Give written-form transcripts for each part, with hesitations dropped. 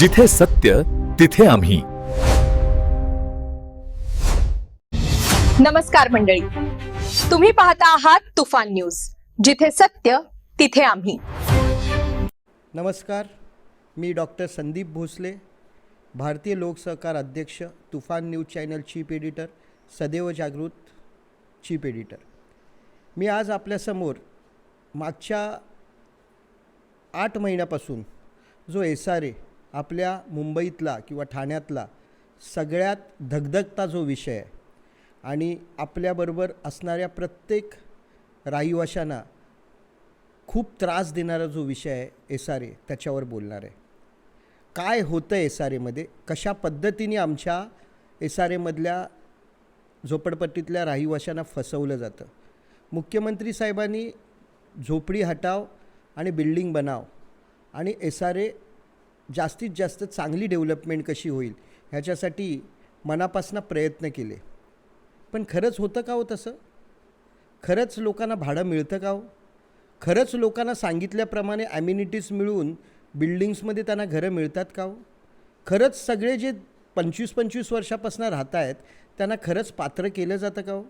जिथे सत्य तिथे आम्ही. नमस्कार मंडळी, तुम्ही पाहता आहात तुफान न्यूज, जिथे सत्य तिथे आम्ही. नमस्कार, मी डॉक्टर संदीप भोसले, भारतीय लोकसहकार अध्यक्ष, तुफान न्यूज चॅनल चीफ एडिटर, सदैव जागृत चीफ एडिटर. मी आज आपल्यासमोर मागच्या 8 महिन्यापासून जो SRA आपल्या मुंबईतला किंवा ठाण्यातला सगळ्यात धगधगता जो विषय आहे आणि आपल्याबरोबर असणाऱ्या प्रत्येक रहिवाशांना खूप त्रास देणारा जो विषय आहे SRA, त्याच्यावर बोलणार आहे. काय होतं SRAमध्ये, कशा पद्धतीने आमच्या SRAमधल्या झोपडपट्टीतल्या रहिवाशांना फसवलं जातं. मुख्यमंत्री साहेबांनी झोपडी हटाव आणि बिल्डिंग बनाव आणि SRA जास्तीत जास्त चांगली डेव्हलपमेंट कशी होईल ह्याच्यासाठी मनापासून प्रयत्न केले. पण खरंच होतं का हो तसं? खरंच लोकांना भाडं मिळतं का हो? खरंच लोकांना सांगितल्याप्रमाणे ॲम्युनिटीज मिळून बिल्डिंग्समध्ये त्यांना घरं मिळतात का हो? खरंच सगळे जे 25-25 वर्षापासून राहत आहेत त्यांना खरंच पात्र केलं जातं का हो?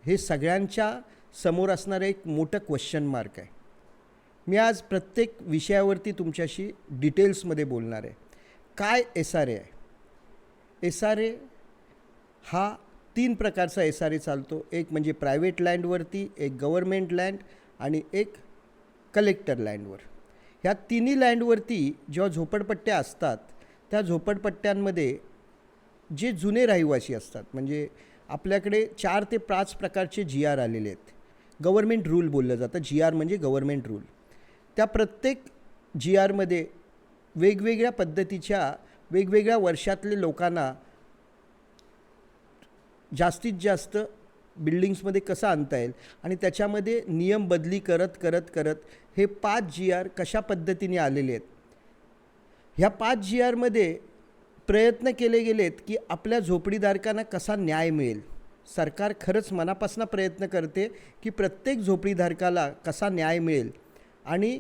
हे सगळ्यांच्या समोर असणारं एक मोठं क्वेश्चन मार्क आहे. मी आज प्रत्येक विषयावरती तुमच्याशी डिटेल्समध्ये बोलणार आहे. काय SRA आहे? SRA हा 3 प्रकारचा SRA चालतो. एक म्हणजे प्रायव्हेट लँडवरती, एक गव्हर्मेंट लँड आणि एक कलेक्टर लँडवर. ह्या तिन्ही लँडवरती जेव्हा झोपडपट्ट्या असतात त्या झोपडपट्ट्यांमध्ये जे जुने रहिवासी असतात, म्हणजे आपल्याकडे 4 ते 5 प्रकारचे GR आलेले आहेत. गव्हर्मेंट रूल बोललं जातं. GR म्हणजे गव्हर्मेंट रूल. त्या प्रत्येक GRमध्ये वेगवेगळ्या पद्धतीच्या वेगवेगळ्या वर्षातले लोकांना जास्तीत जास्त बिल्डिंग्समध्ये कसं आणता येईल आणि त्याच्यामध्ये नियम बदली करत हे 5 GR कशा पद्धतीने आलेले आहेत. ह्या 5 GRमध्ये प्रयत्न केले गेलेत की आपल्या झोपडीधारकांना कसा न्याय मिळेल. सरकार खरंच मनापासून प्रयत्न करते की प्रत्येक झोपडीधारकाला कसा न्याय मिळेल आणि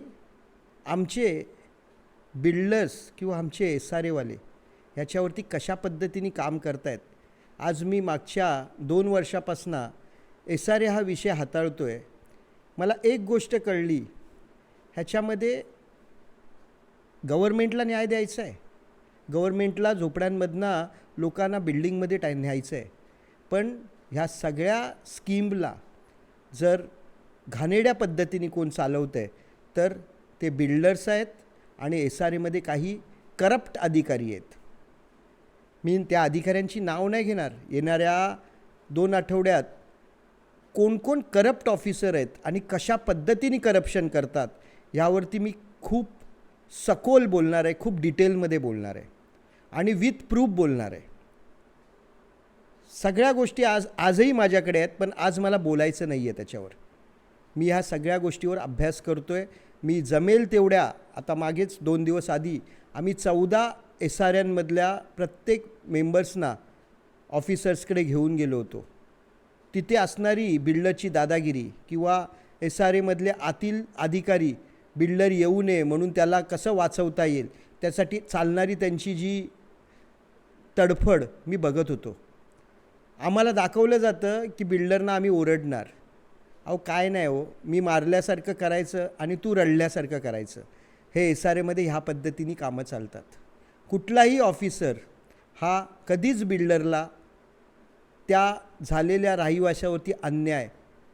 आमचे बिल्डर्स किंवा आमचे SRAवाले ह्याच्यावरती कशा पद्धतीने काम करत आहेत. आज मी मागच्या 2 वर्षापासून SRA हा विषय हाताळतो आहे. मला एक गोष्ट कळली, ह्याच्यामध्ये गव्हर्मेंटला न्याय द्यायचा आहे. गव्हर्मेंटला झोपड्यांमधनं लोकांना बिल्डिंगमध्ये न्यायचं आहे. पण ह्या सगळ्या स्कीमला जर घाणेरड्या पद्धतीने कोण चालवतं आहे तर ते बिल्डर्स आहेत आणि SRAमध्ये काही करप्ट अधिकारी आहेत. मी त्या अधिकाऱ्यांची नाव नाही घेणार. येणाऱ्या 2 आठवड्यात कोण करप्ट ऑफिसर आहेत आणि कशा पद्धतीने करप्शन करतात यावरती मी खूप सखोल बोलणार आहे, खूप डिटेलमध्ये बोलणार आहे आणि विथ प्रूफ बोलणार आहे. सगळ्या गोष्टी आजही माझ्याकडे आहेत, पण आज मला बोलायचं नाही आहे त्याच्यावर. मी ह्या सगळ्या गोष्टीवर अभ्यास करतो आहे. मी जमेल तेवढ्या, आता मागेच 2 दिवस आधी आम्ही 14 SRAंमधल्या प्रत्येक मेंबर्सना ऑफिसर्सकडे घेऊन गेलो होतो. तिथे असणारी बिल्डरची दादागिरी किंवा SRAमधले आतील अधिकारी बिल्डर येऊ नये म्हणून त्याला कसं वाचवता येईल त्यासाठी चालणारी त्यांची जी तडफड मी बघत होतो. आम्हाला दाखवलं जातं की बिल्डरना आम्ही ओरडणार. अहो काय नाही हो, मी मारल्यासारखं करायचं आणि तू रडल्यासारखं करायचं. हे SRAमध्ये ह्या पद्धतीने कामं चालतात. कुठलाही ऑफिसर हा कधीच बिल्डरला त्या झालेल्या रहिवाशावरती अन्याय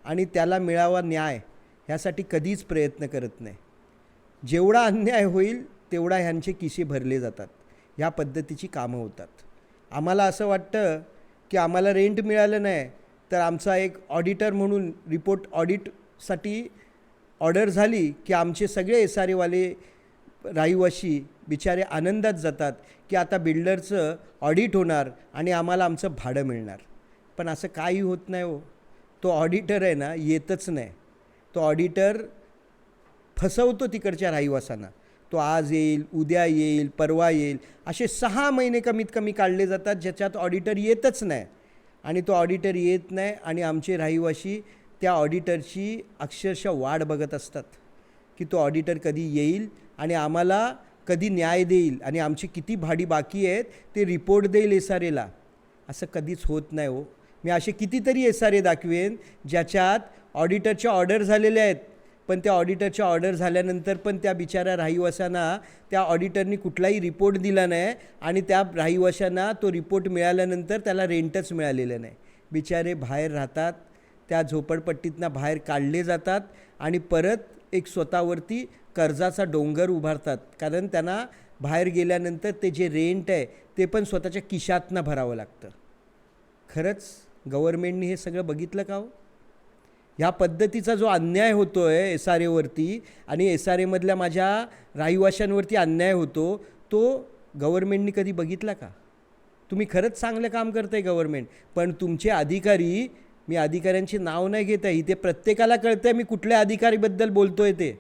आणि त्याला मिळावा न्याय ह्यासाठी कधीच प्रयत्न करत नाही. जेवढा अन्याय होईल तेवढा ह्यांचे किसे भरले जातात. ह्या पद्धतीची कामं होतात. आम्हाला असं वाटतं की आम्हाला रेंट मिळालं नाही तर आमचा एक ऑडिटर म्हणून रिपोर्ट ऑडिटसाठी ऑर्डर झाली की आमचे सगळे SRAवाले रहिवाशी बिचारे आनंदात जातात की आता बिल्डरचं ऑडिट होणार आणि आम्हाला आमचं भाडं मिळणार. पण असं काही होत नाही हो. तो ऑडिटर आहे ना, येतच नाही. तो ऑडिटर फसवतो तिकडच्या रहिवाशांना. तो आज येईल, उद्या येईल, परवा येईल, असे 6 महिने कमीत कमी काढले जातात ज्याच्यात ऑडिटर येतच नाही. आणि तो ऑडिटर येत नाही आणि आमचे रहिवाशी त्या ऑडिटरची अक्षरशः वाट बघत असतात की तो ऑडिटर कधी येईल आणि आम्हाला कधी न्याय देईल आणि आमची किती भाडी बाकी आहेत ते रिपोर्ट देईल SRAला. असं कधीच होत नाही हो. मी असे कितीतरी SRA दाखवेन ज्याच्यात ऑडिटरच्या ऑर्डर झालेल्या आहेत, पण त्या ऑडिटरच्या ऑर्डर झाल्यानंतर पण त्या बिचाऱ्या रहिवाशांना त्या ऑडिटरनी कुठलाही रिपोर्ट दिला नाही आणि त्या रहिवाशांना तो रिपोर्ट मिळाल्यानंतर त्याला रेंटच मिळालेलं नाही. बिचारे बाहेर राहतात, त्या झोपडपट्टीतनं बाहेर काढले जातात आणि परत एक स्वतःवरती कर्जाचा डोंगर उभारतात, कारण त्यांना बाहेर गेल्यानंतर ते जे रेंट आहे ते पण स्वतःच्या खिशातनं भरावं लागतं. खरंच गव्हर्मेंटने हे सगळं बघितलं का हो? ह्या पद्धतीचा जो अन्याय होतो आहे SRAवरती आणि SRAमधल्या माझ्या रहिवाशांवरती अन्याय होतो, तो गव्हर्मेंटनी कधी बघितला का? तुम्ही खरंच चांगलं काम करत आहे गव्हर्मेंट, पण तुमचे अधिकारी, मी अधिकाऱ्यांची नाव नाही घेत आहे, इथे प्रत्येकाला कळतं आहे मी कुठल्या अधिकारीबद्दल बोलतो आहे ते.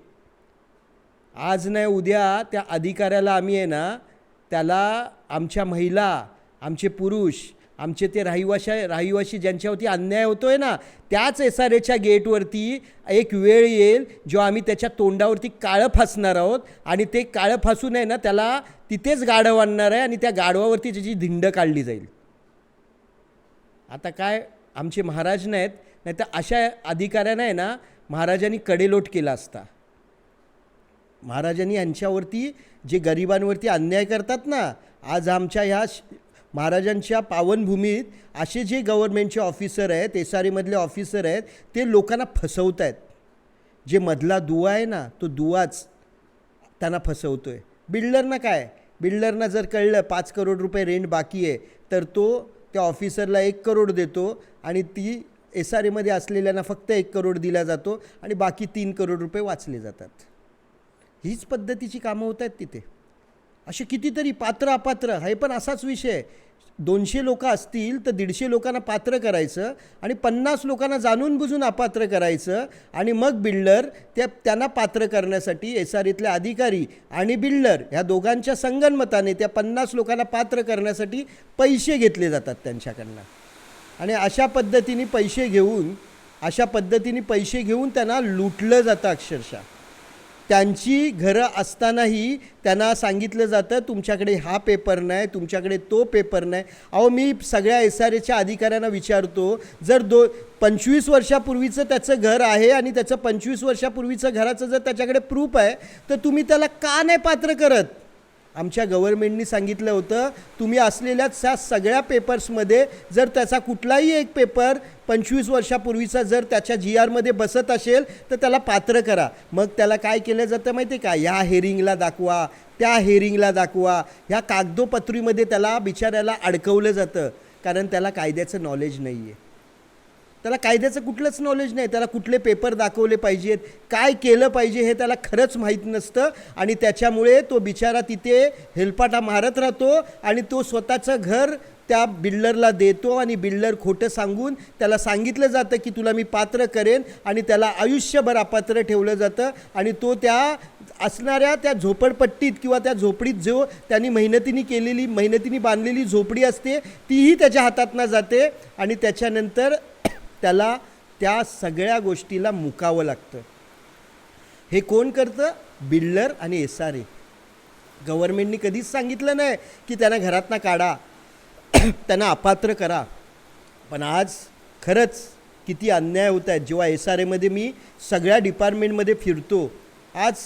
आज नाही उद्या त्या अधिकाऱ्याला आम्ही आहे ना, त्याला आमच्या महिला, आमचे पुरुष, आमचे ते रहिवाशी ज्यांच्यावरती अन्याय होतो आहे ना, त्याच SRAच्या गेटवरती एक वेळ येईल जेव्हा आम्ही त्याच्या तोंडावरती काळं फासणार आहोत आणि ते काळं फासून आहे ना त्याला तिथेच गाढव आणणार आहे आणि त्या गाढवावरती त्याची धिंड काढली जाईल. आता काय आमचे महाराज नाहीत, नाही तर अशा अधिकाऱ्यांना आहे ना महाराजांनी कडेलोट केला असता. महाराजांनी यांच्यावरती जे गरिबांवरती अन्याय करतात ना, आज आमच्या ह्या महाराजांच्या पावनभूमीत असे जे गव्हर्मेंटचे ऑफिसर आहेत, SRAमधले ऑफिसर आहेत, ते लोकांना फसवत आहेत. जे मधला दुवा आहे ना, तो दुवाच त्यांना फसवतो आहे. बिल्डरना काय, बिल्डरना जर कळलं 5 करोड रुपये रेंट बाकी आहे तर तो त्या ऑफिसरला 1 करोड देतो आणि ती SRAमध्ये असलेल्यांना फक्त 1 करोड दिला जातो आणि बाकी 3 करोड रुपये वाचले जातात. हीच पद्धतीची कामं होत आहेत तिथे. असे कितीतरी पात्र अपात्र, हे पण असाच विषय आहे. 200 लोक असतील तर 150 लोकांना पात्र करायचं आणि 50 लोकांना जाणून बुजून अपात्र करायचं आणि मग बिल्डर त्यांना पात्र करण्यासाठी SRAतले अधिकारी आणि बिल्डर ह्या दोघांच्या संगनमताने त्या 50 लोकांना पात्र करण्यासाठी पैसे घेतले जातात त्यांच्याकडनं. आणि अशा पद्धतीने पैसे घेऊन त्यांना लुटलं जातं अक्षरशः. त्यांची घरं असतानाही त्यांना सांगितलं जातं तुमच्याकडे हा पेपर नाही, तुमच्याकडे तो पेपर नाही. अहो मी सगळ्या SRAच्या अधिकाऱ्यांना विचारतो, जर 25 वर्षापूर्वीचं त्याचं घर आहे आणि त्याचं 25 वर्षापूर्वीचं घराचं जर त्याच्याकडे प्रूफ आहे तर तुम्ही त्याला का नाही पात्र करत? आमच्या गव्हर्मेंटनी सांगितलं होतं तुम्ही असलेल्या सगळ्या पेपर्समध्ये जर त्याचा कुठलाही एक पेपर 25 वर्षापूर्वीचा जर त्याच्या GRमध्ये बसत असेल तर त्याला पात्र करा. मग त्याला काय केलं जातं माहिती आहे का? ह्या हेरिंगला दाखवा, त्या हेरिंगला दाखवा, ह्या कागदोपत्रीमध्ये त्याला बिचाऱ्याला अडकवलं जातं, कारण त्याला कायद्याचं नॉलेज नाही आहे. त्याला कायद्याचं कुठलंच नॉलेज नाही. त्याला कुठले पेपर दाखवले पाहिजेत, काय केलं पाहिजे हे त्याला खरंच माहीत नसतं आणि त्याच्यामुळे तो बिचारा तिथे हेलपाटा मारत राहतो आणि तो स्वतःचं घर त्या बिल्डरला देतो आणि बिल्डर खोटं सांगून त्याला सांगितलं जातं की तुला मी पात्र करेन आणि त्याला आयुष्यभर अपात्र ठेवलं जातं आणि तो त्या असणाऱ्या त्या झोपडपट्टीत किंवा त्या झोपडीत जो त्यांनी मेहनतीने बांधलेली झोपडी असते तीही त्याच्या हातातनं जाते आणि त्याच्यानंतर त्याला त्या सगळ्या गोष्टीला मुकावं लागतं. हे कोण करतं? बिल्डर आणि SRA. गव्हर्मेंटनी कधीच सांगितलं नाही की त्यांना घरातनं काढा, त्यांना अपात्र करा. पण आज खरंच किती अन्याय होत आहेत. जेव्हा SRAमध्ये मी सगळ्या डिपार्टमेंटमध्ये फिरतो, आज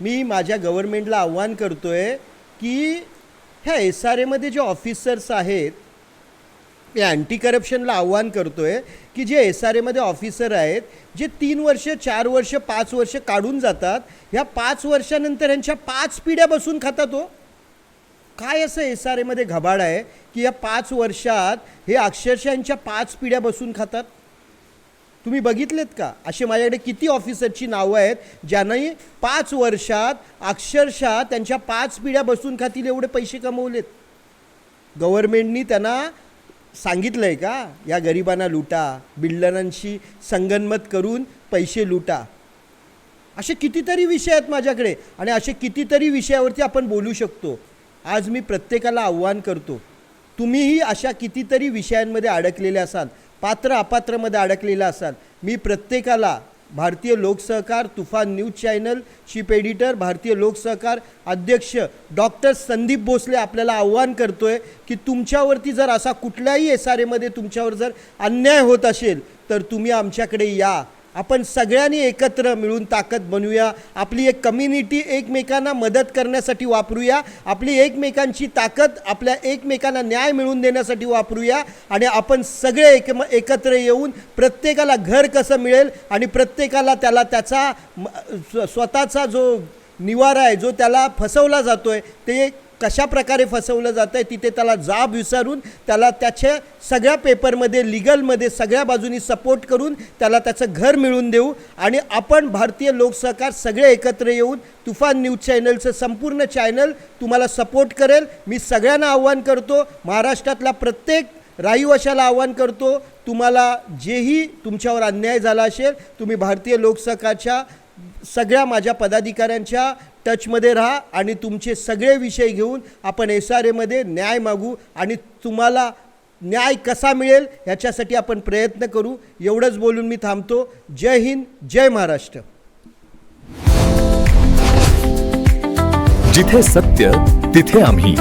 मी माझ्या गव्हर्मेंटला आव्हान करतो आहे की ह्या SRAमध्ये जे ऑफिसर्स आहेत, मी अँटी करप्शनला आव्हान करतो आहे की जे SRAमध्ये ऑफिसर आहेत जे 3 वर्ष 4 वर्ष 5 वर्ष काढून जातात, ह्या 5 वर्षानंतर ह्यांच्या 5 पिढ्या बसून खातात. हो काय असं SRAमध्ये घबाड आहे की या 5 वर्षात हे अक्षरशः यांच्या 5 पिढ्या बसून खातात? तुम्ही बघितलेत का? असे माझ्याकडे किती ऑफिसरची नावं आहेत ज्यांनी 5 वर्षात अक्षरशः त्यांच्या 5 पिढ्या बसून खातील एवढे पैसे कमवलेत. गव्हर्मेंटनी त्यांना सांगितलं आहे का या गरिबांना लुटा, बिल्डरांशी संगनमत करून पैसे लुटा? असे कितीतरी विषय आहेत माझ्याकडे आणि असे कितीतरी विषयावरती आपण बोलू शकतो. आज मी प्रत्येकाला आव्हान करतो, तुम्हीही अशा कितीतरी विषयांमध्ये अडकलेले असाल, पात्र अपात्रमध्ये अडकलेला असाल, मी प्रत्येकाला भारतीय लोकसहकार तुफान न्यूज चॅनल चीफ एडिटर भारतीय लोकसहकार अध्यक्ष डॉक्टर संदीप भोसले आपल्याला आव्हान करतोय की तुमच्यावरती जर असा कुठल्याही एसआरएमध्ये तुमच्यावर जर अन्याय होत असेल तर तुम्ही आमच्याकडे या. आपण सगळ्यांनी एकत्र मिळून ताकद बनवूया. आपली एक कम्युनिटी एकमेकांना मदत करण्यासाठी वापरूया. आपली एकमेकांची ताकद आपल्या एकमेकांना न्याय मिळवून देण्यासाठी वापरूया. आणि आपण सगळे एकत्र येऊन प्रत्येकाला घर कसं मिळेल आणि प्रत्येकाला त्याला त्याचा स्वतःचा जो निवारा आहे जो त्याला फसवला जातो आहे ते कशा प्रकारे फसवलं जातं आहे तिथे त्याला जाब विचारून त्याला त्याच्या सगळ्या पेपरमध्ये लीगलमध्ये सगळ्या बाजूनी सपोर्ट करून त्याला त्याचं घर मिळवून देऊ. आणि आपण भारतीय लोकसहकार सगळे एकत्र येऊन तुफान न्यूज चॅनलचं संपूर्ण चॅनल तुम्हाला सपोर्ट करेल. मी सगळ्यांना आव्हान करतो, महाराष्ट्रातला प्रत्येक रहिवाशाला आव्हान करतो, तुम्हाला जेही तुमच्यावर अन्याय झाला असेल तुम्ही भारतीय लोकसहकारच्या सगळ्या माझ्या पदाधिकाऱ्यांच्या टचमध्ये राहा आणि तुमचे सगळे विषय घेऊन आपण एसआरएमध्ये न्याय मागू आणि तुम्हाला न्याय कसा मिळेल ह्याच्यासाठी आपण प्रयत्न करू. एवढंच बोलून मी थांबतो. जय हिंद, जय महाराष्ट्र. जिथे सत्य तिथे आम्ही.